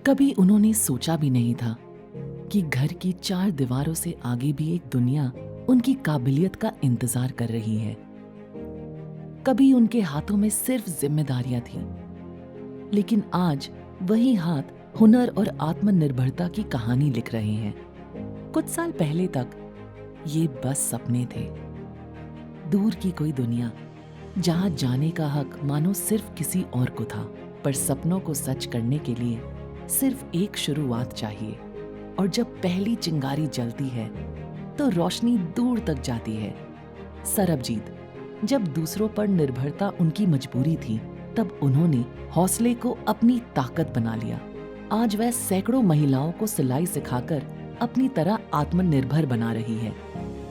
कभी उन्होंने सोचा भी नहीं था कि घर की चार दीवारों से आगे भी एक दुनिया उनकी काबिलियत का इंतजार कर रही है। कभी उनके हाथों में सिर्फ जिम्मेदारियां थीं, लेकिन आज वही हाथ हुनर और आत्मनिर्भरता की कहानी लिख रहे हैं। कुछ साल पहले तक ये बस सपने थे, दूर की कोई दुनिया जहां जाने का हक मानो सिर्फ किसी और को था। पर सपनों को सच करने के लिए सिर्फ एक शुरुआत चाहिए, और जब पहली चिंगारी जलती है तो रोशनी दूर तक जाती है। सरबजीत, जब दूसरों पर निर्भरता उनकी मजबूरी थी, तब उन्होंने हौसले को अपनी ताकत बना लिया। आज वह सैकड़ों महिलाओं को सिलाई सिखाकर अपनी तरह आत्मनिर्भर बना रही है।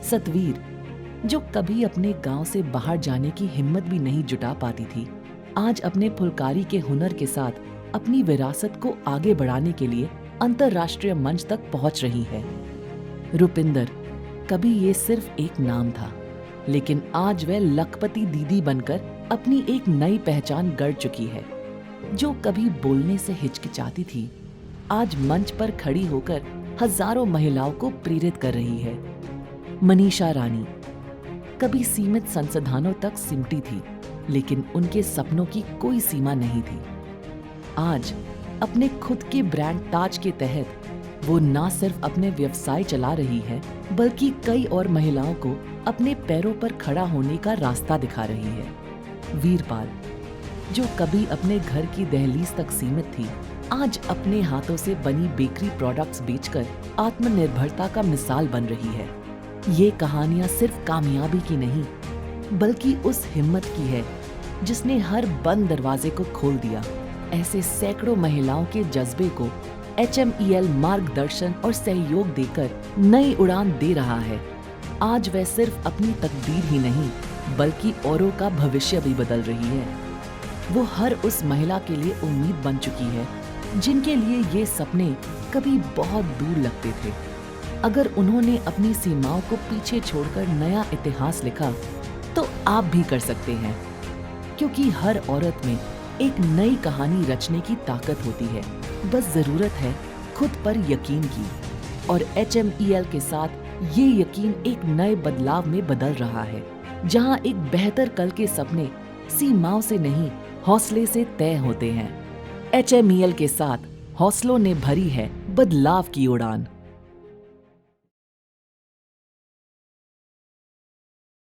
सतवीर, जो कभी अपने गांव से बाहर जाने की हिम्मत भी नहीं जुटा पाती थी, आज अपने फुलकारी के हुनर के साथ अपनी विरासत को आगे बढ़ाने के लिए अंतर्राष्ट्रीय मंच तक पहुंच रही है। रुपिंदर, कभी ये सिर्फ एक नाम था, लेकिन आज वह लखपति दीदी बनकर अपनी एक नई पहचान गढ़ चुकी है। जो कभी बोलने से हिचकिचाती थी, आज मंच पर खड़ी होकर हजारों महिलाओं को प्रेरित कर रही है। मनीषा रानी, कभी सीमित संसाधनों तक सिमटी थी, लेकिन उनके सपनों की कोई सीमा नहीं थी। आज अपने खुद के ब्रांड ताज के तहत वो ना सिर्फ अपने व्यवसाय चला रही है, बल्कि कई और महिलाओं को अपने पैरों पर खड़ा होने का रास्ता दिखा रही है। वीरपाल, जो कभी अपने घर की दहलीज तक सीमित थी, आज अपने हाथों से बनी बेकरी प्रोडक्ट्स बेचकर आत्मनिर्भरता का मिसाल बन रही है। ये कहानियां सिर्फ कामयाबी की नहीं, बल्कि उस हिम्मत की है जिसने हर बंद दरवाजे को खोल दिया। ऐसे सैकड़ों महिलाओं के जज्बे को HMEL मार्गदर्शन और सहयोग देकर नई उड़ान दे रहा है। आज वह सिर्फ अपनी तकदीर ही नहीं, बल्कि औरों का भविष्य भी बदल रही है। वो हर उस महिला के लिए उम्मीद बन चुकी है जिनके लिए ये सपने कभी बहुत दूर लगते थे। अगर उन्होंने अपनी सीमाओं को पीछे छोड़कर नया इतिहास लिखा, तो आप भी कर सकते हैं, क्योंकि हर औरत में एक नई कहानी रचने की ताकत होती है। बस जरूरत है खुद पर यकीन की, और HMEL के साथ ये यकीन एक नए बदलाव में बदल रहा है, जहां एक बेहतर कल के सपने सीमाओं से नहीं, हौसले से तय होते हैं। HMEL के साथ हौसलों ने भरी है बदलाव की उड़ान।